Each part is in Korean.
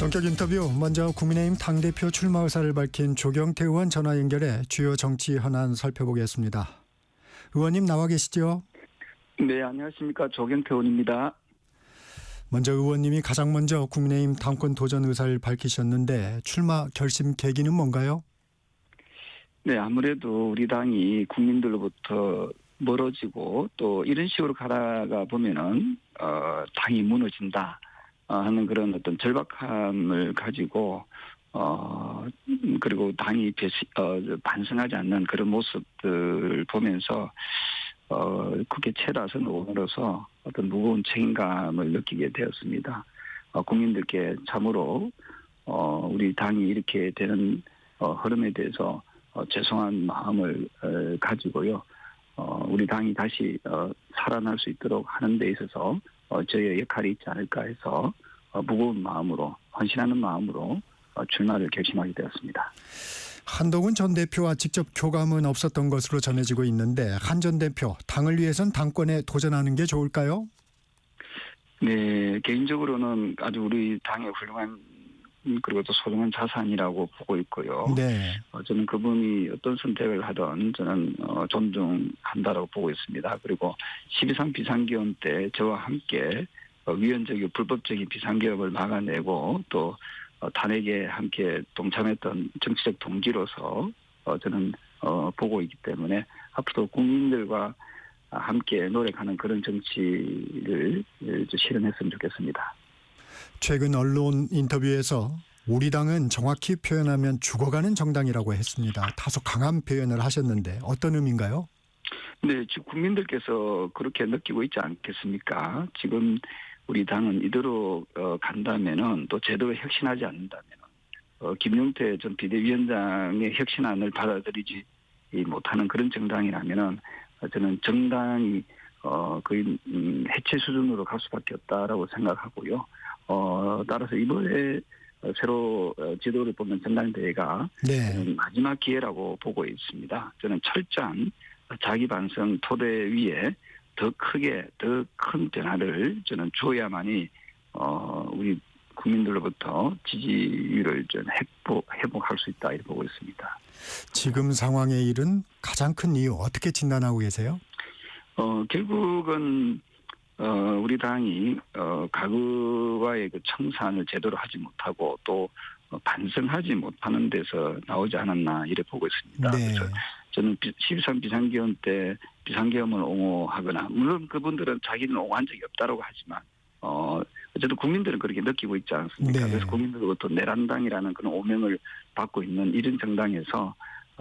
전격 인터뷰. 먼저 국민의힘 당대표 출마 의사를 밝힌 조경태 의원 전화 연결해 주요 정치 현안 살펴보겠습니다. 의원님 나와 계시죠? 네, 안녕하십니까. 조경태 의원입니다. 먼저 의원님이 가장 먼저 국민의힘 당권 도전 의사를 밝히셨는데 출마 결심 계기는 뭔가요? 네, 아무래도 우리 당이 국민들로부터 멀어지고 또 이런 식으로 가다가 보면은 당이 무너진다 하는 그런 어떤 절박함을 가지고 그리고 당이 반성하지 않는 그런 모습들 보면서 그게 채라선 의원으로서 어떤 무거운 책임감을 느끼게 되었습니다. 국민들께 참으로 우리 당이 이렇게 되는 흐름에 대해서 죄송한 마음을 가지고요. 우리 당이 다시 살아날 수 있도록 하는 데 있어서 저희의 역할이 있지 않을까 해서 무거운 마음으로, 헌신하는 마음으로 출마를 결심하게 되었습니다. 한동훈 전 대표와 직접 교감은 없었던 것으로 전해지고 있는데 한 전 대표, 당을 위해선 당권에 도전하는 게 좋을까요? 네, 개인적으로는 아주 우리 당의 훌륭한 그리고 또 소중한 자산이라고 보고 있고요. 네. 저는 그분이 어떤 선택을 하든 저는 존중한다라고 보고 있습니다. 그리고 12.3 비상계엄 때 저와 함께 위헌적이고 불법적인 비상계엄을 막아내고 또 탄핵에 함께 동참했던 정치적 동지로서 저는 보고 있기 때문에 앞으로 국민들과 함께 노력하는 그런 정치를 실현했으면 좋겠습니다. 최근 언론 인터뷰에서 우리 당은 정확히 표현하면 죽어가는 정당이라고 했습니다. 다소 강한 표현을 하셨는데 어떤 의미인가요? 네, 지금 국민들께서 그렇게 느끼고 있지 않겠습니까? 지금 우리 당은 이대로 간다면은 또 제도에 혁신하지 않는다면은 김용태 전 비대위원장의 혁신안을 받아들이지 못하는 그런 정당이라면은 저는 정당이 거의 해체 수준으로 갈 수밖에 없다라고 생각하고요. 따라서 이번에 새로 지도를 뽑는 전당대회가 네. 마지막 기회라고 보고 있습니다. 저는 철저한 자기 반성 토대 위에 더 크게 더 큰 변화를 저는 주어야만이 우리 국민들로부터 지지율을 좀 회복할 수 있다 이렇게 보고 있습니다. 지금 상황의 일은 가장 큰 이유 어떻게 진단하고 계세요? 결국은 우리 당이 과거와의 그 청산을 제대로 하지 못하고 또 반성하지 못하는 데서 나오지 않았나 이래 보고 있습니다. 네. 그래서 저는 12.3 비상계엄 때 비상계엄을 옹호하거나 물론 그분들은 자기는 옹호한 적이 없다라고 하지만 어쨌든 국민들은 그렇게 느끼고 있지 않습니까? 네. 그래서 국민들로부터 내란당이라는 그런 오명을 받고 있는 이런 정당에서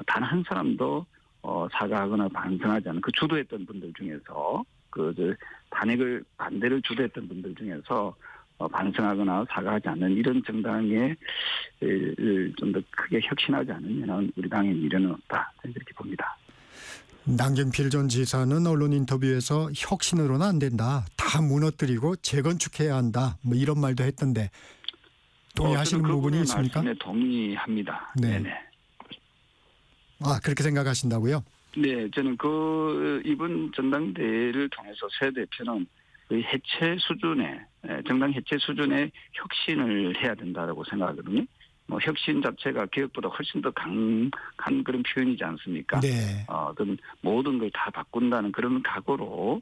단 한 사람도 사과하거나 반성하지 않은 그 주도했던 분들 중에서 탄핵을 반대를 주도했던 분들 중에서 반성하거나 사과하지 않는 이런 정당에 좀 더 크게 혁신하지 않으면 우리 당의 미래는 없다 이렇게 봅니다. 남경필 전 지사는 언론 인터뷰에서 혁신으로는 안 된다. 다 무너뜨리고 재건축해야 한다. 뭐 이런 말도 했던데 동의하시는 부분이 있습니까? 말씀에 동의합니다. 네. 네네. 그렇게 생각하신다고요? 네, 저는 이번 전당대회를 통해서 새 대표는 그 해체 수준의 정당 해체 수준의 혁신을 해야 된다라고 생각하거든요. 혁신 자체가 개혁보다 훨씬 더 강한 그런 표현이지 않습니까? 네. 그럼 모든 걸 다 바꾼다는 그런 각오로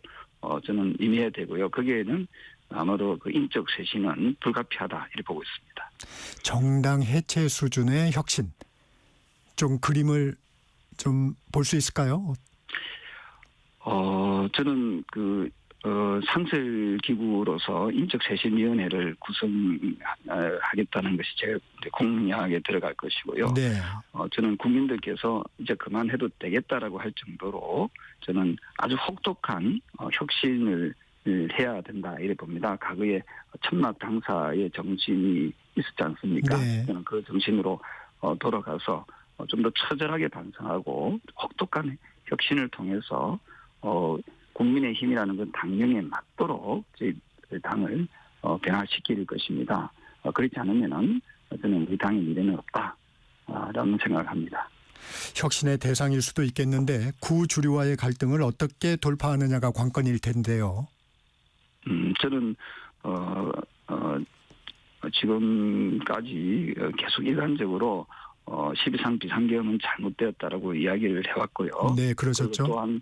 저는 임해야 되고요. 거기에는 아마도 그 인적 쇄신은 불가피하다 이렇게 보고 있습니다. 정당 해체 수준의 혁신. 좀 그림을 좀 볼 수 있을까요? 저는 상설기구로서 인적쇄신위원회를 구성하겠다는 것이 제 공약에 들어갈 것이고요. 네. 저는 국민들께서 이제 그만해도 되겠다라고 할 정도로 저는 아주 혹독한 혁신을 해야 된다 이래 봅니다. 과거에 천막 당사의 정신이 있었지 않습니까? 네. 저는 그 정신으로 돌아가서 좀 더 처절하게 반성하고 혹독한 혁신을 통해서 국민의 힘이라는 건 당명에 맞도록 저희 당을 변화시킬 것입니다. 그렇지 않으면은 저는 우리 당의 미래는 없다라는 생각을 합니다. 혁신의 대상일 수도 있겠는데 구주류와의 갈등을 어떻게 돌파하느냐가 관건일 텐데요. 저는 지금까지 계속 일관적으로 12.3 비상계엄은 잘못되었다라고 이야기를 해왔고요. 네, 그러셨죠. 그리고 또한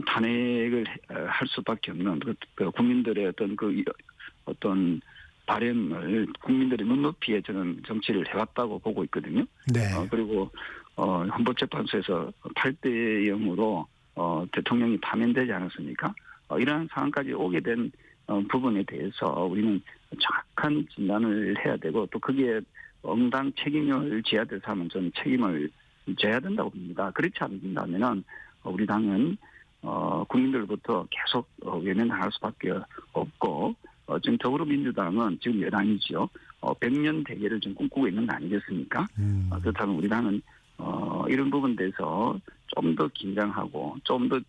탄핵을 할 수밖에 없는 그 국민들의 어떤 바램을 국민들의 눈높이에 저는 정치를 해왔다고 보고 있거든요. 네. 그리고 헌법재판소에서 8대 0으로 대통령이 파면되지 않았습니까? 이러한 상황까지 오게 된 부분에 대해서 우리는 정확한 진단을 해야 되고 또 거기에 응당 책임을 져야 돼서 하면 저는 책임을 져야 된다고 봅니다. 그렇지 않는다면은 우리 당은 국민들로부터 계속 외면당할 수밖에 없고 지금 더불어민주당은 지금 여당이지요. 100년 대계를 좀 꿈꾸고 있는 거 아니겠습니까? 그렇다면 우리 당은 이런 부분에 대해서 좀 더 긴장하고 좀 더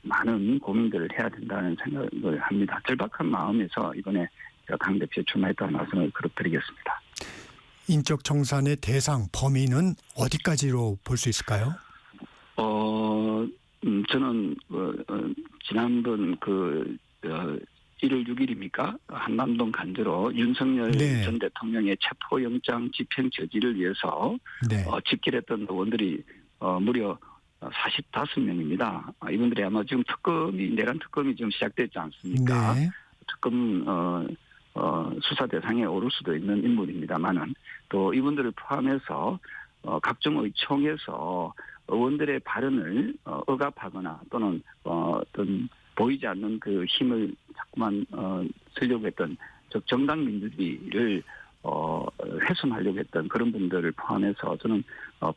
많은 고민들을 해야 된다는 생각을 합니다. 절박한 마음에서 이번에 제가 당대표에 출마했다는 말씀을 드리겠습니다. 인적 청산의 대상 범위는 어디까지로 볼 수 있을까요? 저는 지난번 1월 6일입니까? 한남동 간주로 윤석열 네. 전 대통령의 체포영장 집행 저지를 위해서 네. 집결했던 의원들이 무려 45명입니다. 이분들이 아마 지금 내란 특검이 지금 시작됐지 않습니까? 네. 특검 수사 대상에 오를 수도 있는 인물입니다만은 또 이분들을 포함해서 각종 의총에서 의원들의 발언을 억압하거나 또는 어떤 보이지 않는 그 힘을 자꾸만 쓰려고 했던 즉 정당 민주주의를 훼손하려고 했던 그런 분들을 포함해서 저는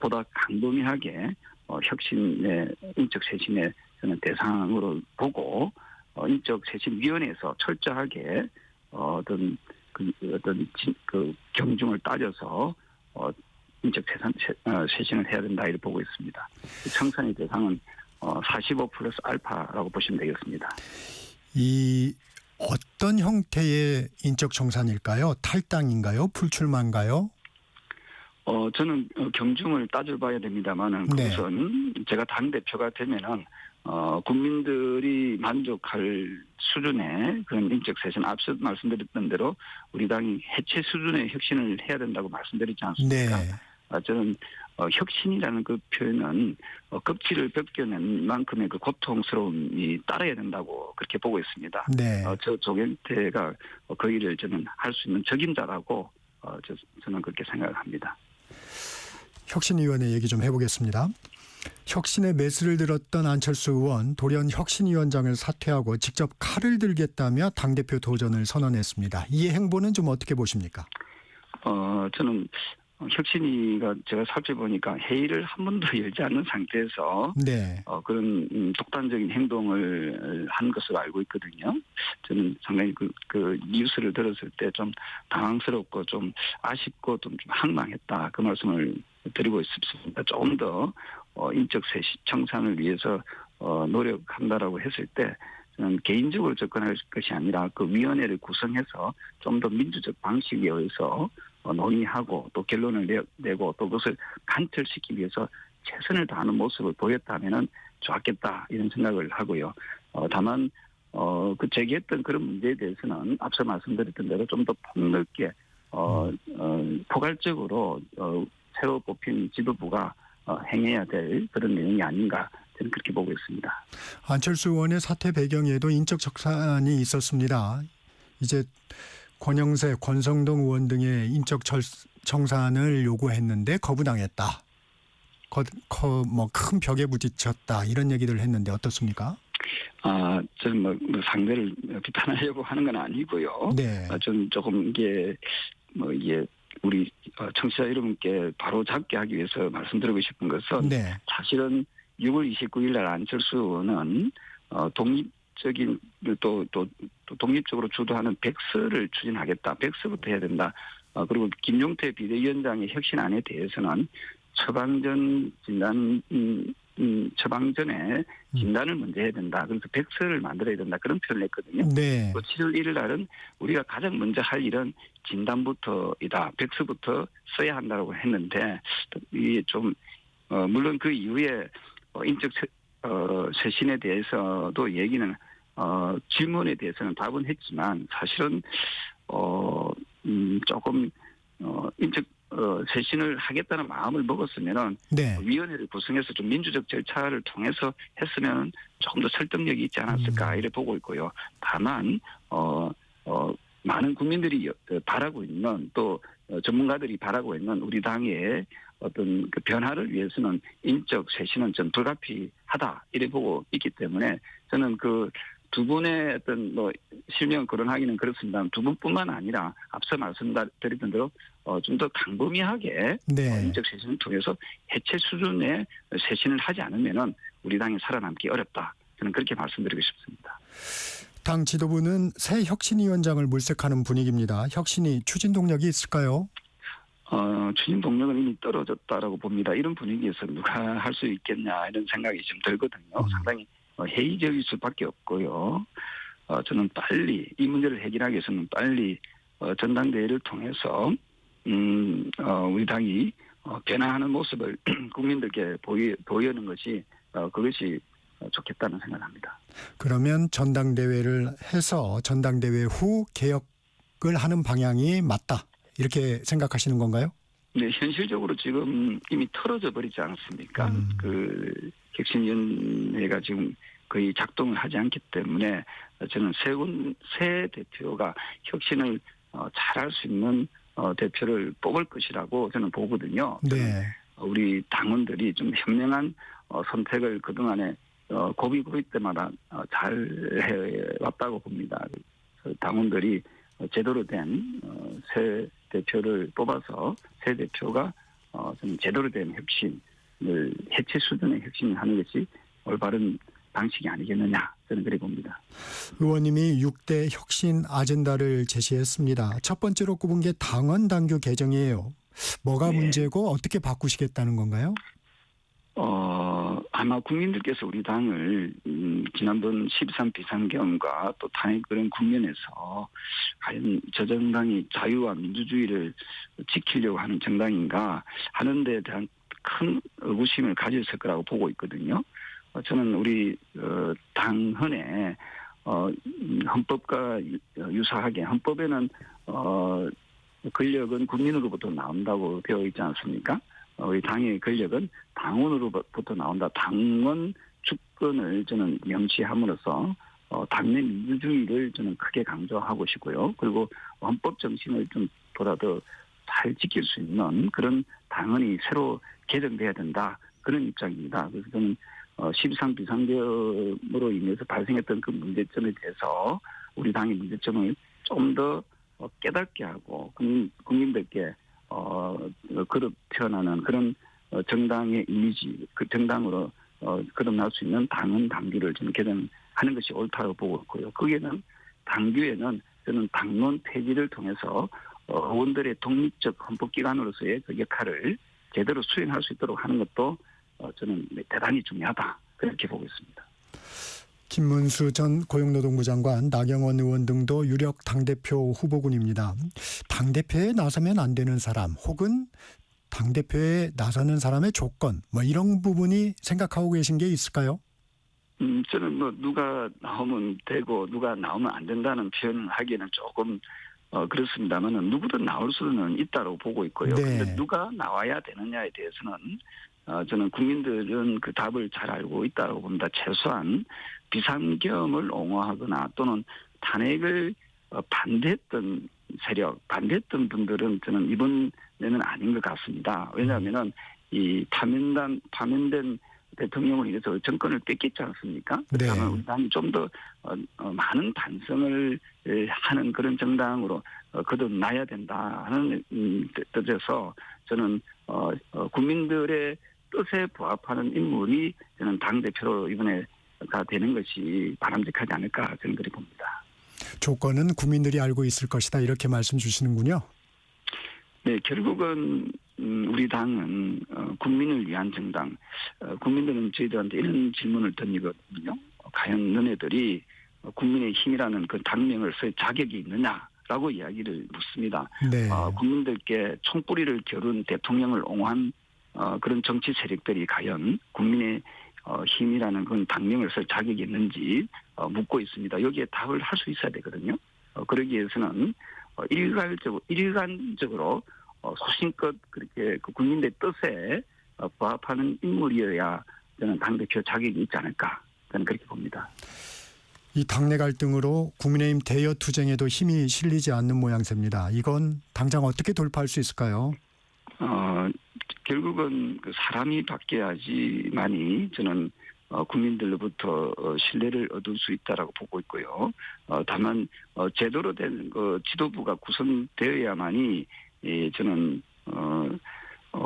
보다 강도미하게 혁신의 인적 쇄신의 저는 대상으로 보고 인적 쇄신위원회에서 철저하게 어떤 경중을 따져서 인적 쇄신을 해야 된다 이렇게 보고 있습니다. 청산의 대상은 45 플러스 알파라고 보시면 되겠습니다. 이 어떤 형태의 인적 청산일까요? 탈당인가요? 불출마인가요? 저는 경중을 따져봐야 됩니다만은 네. 그것은 제가 당대표가 되면은 국민들이 만족할 수준의 그런 인적 쇄신 앞서 말씀드렸던 대로 우리 당이 해체 수준의 혁신을 해야 된다고 말씀드리지 않습니까? 네. 저는 혁신이라는 그 표현은 껍질을 벗겨낸 만큼의 그 고통스러움이 따라야 된다고 그렇게 보고 있습니다. 네. 저 조경태가 그 일을 저는 할 수 있는 적임자라고 저는 그렇게 생각을 합니다. 혁신위원회 얘기 좀 해보겠습니다. 혁신의 매수를 들었던 안철수 의원 돌연 혁신위원장을 사퇴하고 직접 칼을 들겠다며 당대표 도전을 선언했습니다. 이 행보는 좀 어떻게 보십니까? 저는 혁신위가 제가 살펴보니까 회의를 한 번도 열지 않는 상태에서 네. 그런 독단적인 행동을 한 것으로 알고 있거든요. 저는 상당히 그 뉴스를 들었을 때 좀 당황스럽고 좀 아쉽고 좀 황망했다 그 말씀을 드리고 싶습니다. 조금 더 인적 청산을 위해서 노력한다라고 했을 때 저는 개인적으로 접근할 것이 아니라 그 위원회를 구성해서 좀 더 민주적 방식에 의해서 논의하고 또 결론을 내고 또 그것을 관철시키기 위해서 최선을 다하는 모습을 보였다면은 좋았겠다 이런 생각을 하고요. 다만 그 제기했던 그런 문제에 대해서는 앞서 말씀드렸던 대로 좀 더 폭넓게 포괄적으로 새로 뽑힌 지도부가 행해야 될 그런 내용이 아닌가 저는 그렇게 보고 있습니다. 안철수 의원의 사퇴 배경에도 인적 청산이 있었습니다. 이제 권영세, 권성동 의원 등의 인적 청산을 요구했는데 거부당했다. 큰 벽에 부딪혔다. 이런 얘기를 했는데 어떻습니까? 저는 뭐 상대를 비판하려고 하는 건 아니고요. 네. 저는 조금 이게 우리 청취자 여러분께 바로 잡게 하기 위해서 말씀드리고 싶은 것은 네. 사실은 6월 29일 날 안철수 의원은 독립적인 또 독립적으로 주도하는 백서를 추진하겠다. 백서부터 해야 된다. 그리고 김용태 비대위원장의 혁신안에 대해서는 처방전에 진단을 먼저 해야 된다. 그래서 백서를 만들어야 된다. 그런 표현을 했거든요. 네. 7월 1일 날은 우리가 가장 먼저 할 일은 진단부터이다. 백서부터 써야 한다고 했는데 이게 좀 물론 그 이후에 인적 쇄신에 대해서도 얘기는 질문에 대해서는 답은 했지만 사실은 조금 인적 쇄신을 하겠다는 마음을 먹었으면은 네. 위원회를 구성해서 좀 민주적 절차를 통해서 했으면 조금 더 설득력이 있지 않았을까 이래 보고 있고요. 다만 많은 국민들이 바라고 있는 또 전문가들이 바라고 있는 우리 당의 어떤 그 변화를 위해서는 인적 쇄신은 좀 불가피하다 이래 보고 있기 때문에 저는 그 두 분의 어떤 실명 거론하기는 그렇습니다. 두 분뿐만 아니라 앞서 말씀드렸던 대로 좀 더 강범위하게 네. 인적 쇄신을 통해서 해체 수준의 쇄신을 하지 않으면은 우리 당이 살아남기 어렵다. 저는 그렇게 말씀드리고 싶습니다. 당 지도부는 새 혁신위원장을 물색하는 분위기입니다. 혁신이 추진 동력이 있을까요? 추진 동력은 이미 떨어졌다라고 봅니다. 이런 분위기에서 누가 할 수 있겠냐 이런 생각이 좀 들거든요. 상당히 회의적일 수밖에 없고요. 저는 빨리 이 문제를 해결하기 위해서는 빨리 전당대회를 통해서 우리 당이 변화하는 모습을 국민들께 보이는 것이 그것이 좋겠다는 생각을 합니다. 그러면 전당대회를 해서 전당대회 후 개혁을 하는 방향이 맞다. 이렇게 생각하시는 건가요? 네, 현실적으로 지금 이미 털어져 버리지 않았습니까? 그 혁신위원회가 지금 거의 작동을 하지 않기 때문에 저는 새 대표가 혁신을 잘할 수 있는 대표를 뽑을 것이라고 저는 보거든요. 네. 우리 당원들이 좀 현명한 선택을 그동안에 고비 때마다 잘 해왔다고 봅니다. 당원들이 제대로 된 새 대표를 뽑아서 새 대표가 좀 제대로 된 혁신을 해체 수준의 혁신을 하는 것이 올바른 방식이 아니겠느냐 저는 그렇게 봅니다. 의원님이 6대 혁신 아젠다를 제시했습니다. 첫 번째로 꼽은 게 당원 당규 개정이에요. 뭐가 네. 문제고 어떻게 바꾸시겠다는 건가요? 아마 국민들께서 우리 당을 지난번 13 비상계엄과 또 탄핵 그런 국면에서 과연 저 정당이 자유와 민주주의를 지키려고 하는 정당인가 하는 데 대한 큰 의구심을 가졌을 거라고 보고 있거든요. 저는 우리 당헌에 헌법과 유사하게 헌법에는 권력은 국민으로부터 나온다고 되어 있지 않습니까? 우리 당의 권력은 당원으로부터 나온다. 당원 주권을 저는 명시함으로써 당내 민주주의를 저는 크게 강조하고 싶고요. 그리고 헌법 정신을 좀 보다 더 잘 지킬 수 있는 그런 당헌이 새로 개정돼야 된다. 그런 입장입니다. 그래서 저는 13 비상계엄으로 인해서 발생했던 그 문제점에 대해서 우리 당의 문제점을 좀 더 깨닫게 하고 국민들께 그릇 표현하는 그런 정당의 이미지, 그 정당으로 거듭날 수 있는 당헌 당규를 좀 개정하는 것이 옳다고 보고 있고요. 거기에는 당규에는 저는 당론 폐지를 통해서 의원들의 독립적 헌법기관으로서의 그 역할을 제대로 수행할 수 있도록 하는 것도 저는 대단히 중요하다. 그렇게 보고 있습니다. 김문수 전 고용노동부 장관, 나경원 의원 등도 유력 당대표 후보군입니다. 당대표에 나서면 안 되는 사람 혹은 당대표에 나서는 사람의 조건 이런 부분이 생각하고 계신 게 있을까요? 저는 누가 나오면 되고 누가 나오면 안 된다는 표현을 하기에는 조금 그렇습니다만은 누구든 나올 수는 있다고 보고 있고요. 네. 그런데 누가 나와야 되느냐에 대해서는 저는 국민들은 그 답을 잘 알고 있다고 봅니다. 최소한 비상계엄을 옹호하거나 또는 탄핵을 반대했던 세력, 반대했던 분들은 저는 이번에는 아닌 것 같습니다. 왜냐하면은 이 파면된 대통령을 위해서 정권을 뺏겼지 않습니까? 그렇다면 우리 당이 좀 더 많은 반성을 하는 그런 정당으로 거듭나야 된다 하는 뜻에서 저는 국민들의 뜻에 부합하는 인물이 저는 당대표로 이번에가 되는 것이 바람직하지 않을까 저는 그렇게 봅니다. 조건은 국민들이 알고 있을 것이다 이렇게 말씀 주시는군요. 네, 결국은 우리 당은 국민을 위한 정당. 국민들은 저희들한테 이런 질문을 던지거든요. 과연 너네들이 국민의 힘이라는 그 당명을 쓸 자격이 있느냐라고 이야기를 묻습니다. 네. 국민들께 총뿌리를 겨룬 대통령을 옹호한 그런 정치 세력들이 과연 국민의 힘이라는 그런 당명을 쓸 자격이 있는지 묻고 있습니다. 여기에 답을 할 수 있어야 되거든요. 그러기 위해서는 일관적으로 소신껏 그렇게 그 국민들의 뜻에 부합하는 인물이어야 저는 당대표 자격이 있지 않을까 저는 그렇게 봅니다. 이 당내 갈등으로 국민의힘 대여 투쟁에도 힘이 실리지 않는 모양새입니다. 이건 당장 어떻게 돌파할 수 있을까요? 결국은 그 사람이 바뀌어야지만이 저는 국민들로부터 신뢰를 얻을 수 있다라고 보고 있고요. 다만 제대로 된 그 지도부가 구성되어야만이 저는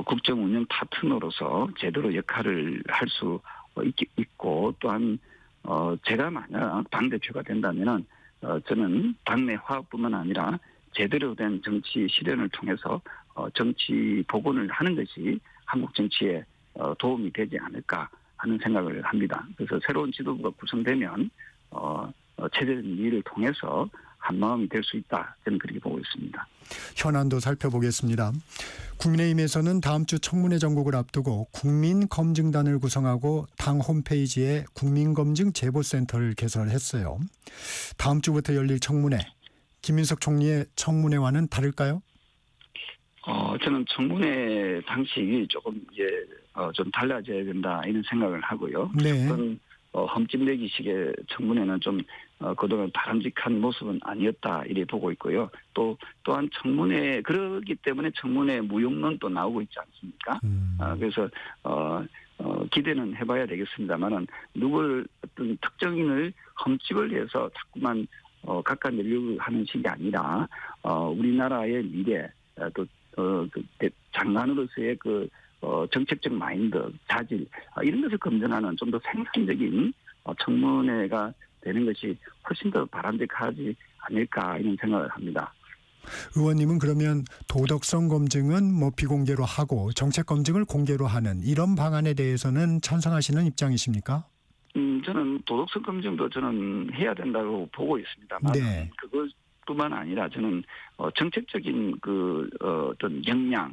국정 운영 파트너로서 제대로 역할을 할 수 있고 또한 제가 만약 당대표가 된다면은 저는 당내 화합뿐만 아니라 제대로 된 정치 실현을 통해서 정치 복원을 하는 것이 한국 정치에 도움이 되지 않을까 하는 생각을 합니다. 그래서 새로운 지도부가 구성되면 체제적 일을 통해서 한마음이 될 수 있다. 저는 그렇게 보고 있습니다. 현안도 살펴보겠습니다. 국민의힘에서는 다음 주 청문회 전국을 앞두고 국민검증단을 구성하고 당 홈페이지에 국민검증 제보센터를 개설했어요. 다음 주부터 열릴 청문회, 김인석 총리의 청문회와는 다를까요? 저는 청문회 방식이 조금 좀 달라져야 된다 이런 생각을 하고요. 네. 어떤 험집내기식의 청문회는 좀 그동안 바람직한 모습은 아니었다 이래 보고 있고요. 또한 청문회 그러기 때문에 청문회 무용론도 나오고 있지 않습니까? 그래서 기대는 해봐야 되겠습니다만은 누굴 어떤 특정인을 험집을 해서 자꾸만 깎아내려고 하는 식이 아니라 우리나라의 미래 또 장관으로서의 그 정책적 마인드, 자질 이런 것을 검증하는 좀 더 생산적인 청문회가 되는 것이 훨씬 더 바람직하지 않을까 이런 생각을 합니다. 의원님은 그러면 도덕성 검증은 뭐 비공개로 하고 정책 검증을 공개로 하는 이런 방안에 대해서는 찬성하시는 입장이십니까? 저는 도덕성 검증도 저는 해야 된다고 보고 있습니다만 네. 그것뿐만 아니라 저는 정책적인 그 어떤 역량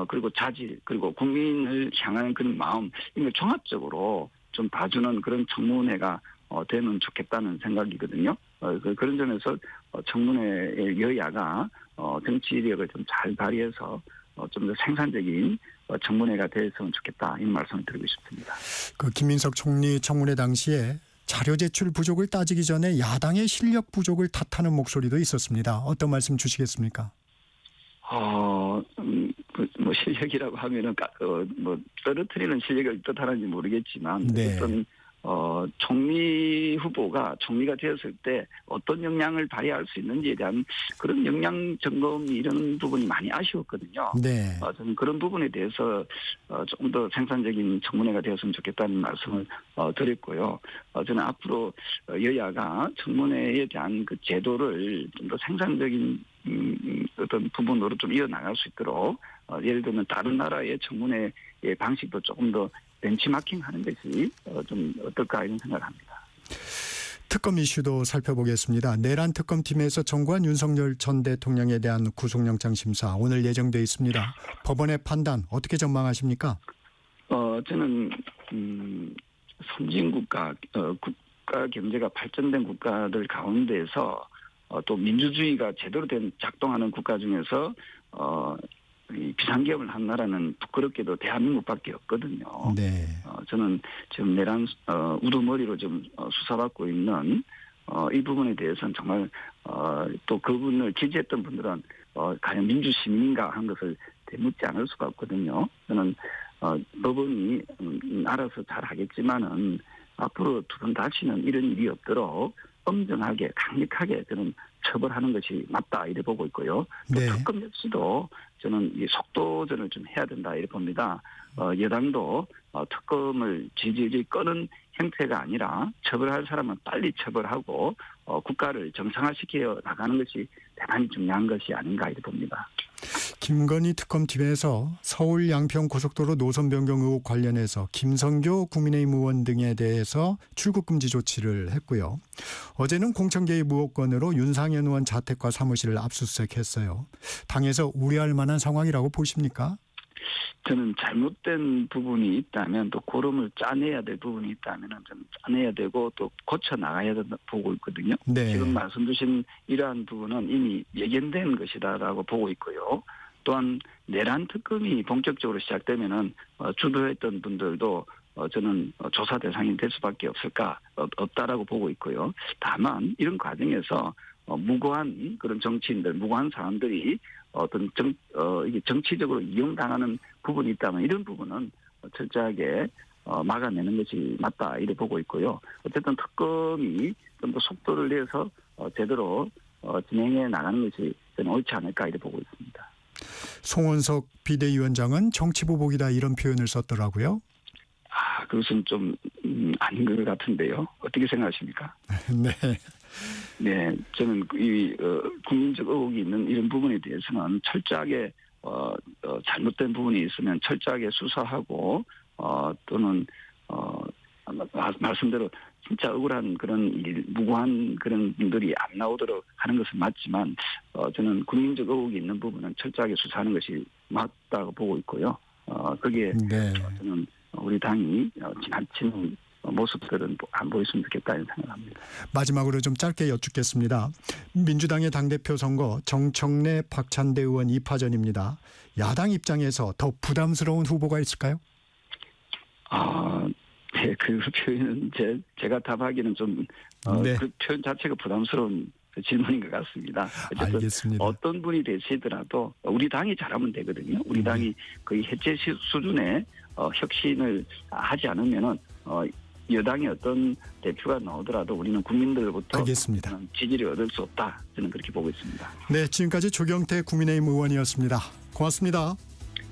그리고 자질 그리고 국민을 향하는 그런 마음 이걸 종합적으로 좀 봐주는 그런 청문회가 되면 좋겠다는 생각이거든요. 그런 점에서 청문회의 여야가 정치력을 좀 잘 발휘해서 좀 더 생산적인 청문회가 됐으면 좋겠다 이런 말씀을 드리고 싶습니다. 그 김민석 총리 청문회 당시에 자료 제출 부족을 따지기 전에 야당의 실력 부족을 탓하는 목소리도 있었습니다. 어떤 말씀 주시겠습니까? 뭐 실력이라고 하면은 뭐 떨어뜨리는 실력을 뜻하는지 모르겠지만 네. 어떤 총리 후보가 총리가 되었을 때 어떤 역량을 발휘할 수 있는지에 대한 그런 역량 점검 이런 부분이 많이 아쉬웠거든요. 네. 저는 그런 부분에 대해서 조금 더 생산적인 청문회가 되었으면 좋겠다는 말씀을 드렸고요. 저는 앞으로 여야가 청문회에 대한 그 제도를 좀 더 생산적인 어떤 부분으로 좀 이어나갈 수 있도록 예를 들면 다른 나라의 청문회의 방식도 조금 더 벤치마킹하는 것이 좀 어떨까 이런 생각을 합니다. 특검 이슈도 살펴보겠습니다. 내란 특검팀에서 청구한 윤석열 전 대통령에 대한 구속영장 심사 오늘 예정돼 있습니다. 법원의 판단 어떻게 전망하십니까? 저는 선진국가 국가 경제가 발전된 국가들 가운데서 또 민주주의가 제대로 된 작동하는 국가 중에서 이 비상계엄을 한 나라는 부끄럽게도 대한민국밖에 없거든요. 네. 저는 지금 내란 우두머리로 좀 수사받고 있는 이 부분에 대해서는 정말 또 그분을 지지했던 분들은 과연 민주시민인가 한 것을 되묻지 않을 수가 없거든요. 저는 법원이 알아서 잘 하겠지만은 앞으로 두 번 다시는 이런 일이 없도록 엄정하게 강력하게 저는 처벌하는 것이 맞다 이래 보고 있고요. 또 네. 특검 역시도 저는 이 속도전을 좀 해야 된다 이래 봅니다. 여당도 특검을 질질 끄는 형태가 아니라 처벌할 사람은 빨리 처벌하고 국가를 정상화시켜 나가는 것이 대단히 중요한 것이 아닌가 이래 봅니다. 김건희 특검팀에서 서울 양평 고속도로 노선 변경 의혹 관련해서 김성교 국민의힘 의원 등에 대해서 출국 금지 조치를 했고요. 어제는 공천 개입 의혹건으로 윤상현 의원 자택과 사무실을 압수수색했어요. 당에서 우려할 만한 상황이라고 보십니까? 저는 잘못된 부분이 있다면 또 고름을 짜내야 될 부분이 있다면 저는 짜내야 되고 또 고쳐 나가야 된다 보고 있거든요. 네. 지금 말씀 주신 이러한 부분은 이미 예견된 것이다라고 보고 있고요. 또한 내란 특검이 본격적으로 시작되면은 주도했던 분들도 저는 조사 대상이 될 수밖에 없다라고 보고 있고요. 다만 이런 과정에서 무고한 그런 정치인들, 무고한 사람들이 어떤 이게 정치적으로 이용당하는 부분이 있다면 이런 부분은 철저하게 막아내는 것이 맞다 이렇게 보고 있고요. 어쨌든 특검이 좀 더 속도를 내서 제대로 진행해 나가는 것이 저는 옳지 않을까 이렇게 보고 있습니다. 송원석 비대위원장은 정치보복이다 이런 표현을 썼더라고요. 그것은 좀 아닌 것 같은데요. 어떻게 생각하십니까? 네. 네, 저는 이 국민적 의혹이 있는 이런 부분에 대해서는 철저하게 잘못된 부분이 있으면 철저하게 수사하고 또는 말씀대로 진짜 억울한 그런 일, 무고한 그런 분들이 안 나오도록 하는 것은 맞지만 저는 국민적 의혹이 있는 부분은 철저하게 수사하는 것이 맞다고 보고 있고요. 거기에 네. 저는 우리 당이 지나치는 모습들은 안 보였으면 좋겠다는 생각합니다. 마지막으로 좀 짧게 여쭙겠습니다. 민주당의 당대표 선거 정청래 박찬대 의원 2파전입니다. 야당 입장에서 더 부담스러운 후보가 있을까요? 네, 그 표현은 제가 답하기는 좀 네. 그 표현 자체가 부담스러운 질문인 것 같습니다. 어쨌든 알겠습니다. 어떤 분이 되시더라도 우리 당이 잘하면 되거든요. 우리 당이 거의 해체 수준의 혁신을 하지 않으면은 여당이 어떤 대표가 나오더라도 우리는 국민들로부터 알겠습니다. 지지를 얻을 수 없다. 저는 그렇게 보고 있습니다. 네, 지금까지 조경태 국민의힘 의원이었습니다. 고맙습니다.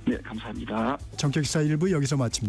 네, 감사합니다. 정격기사 1부 여기서 마칩니다.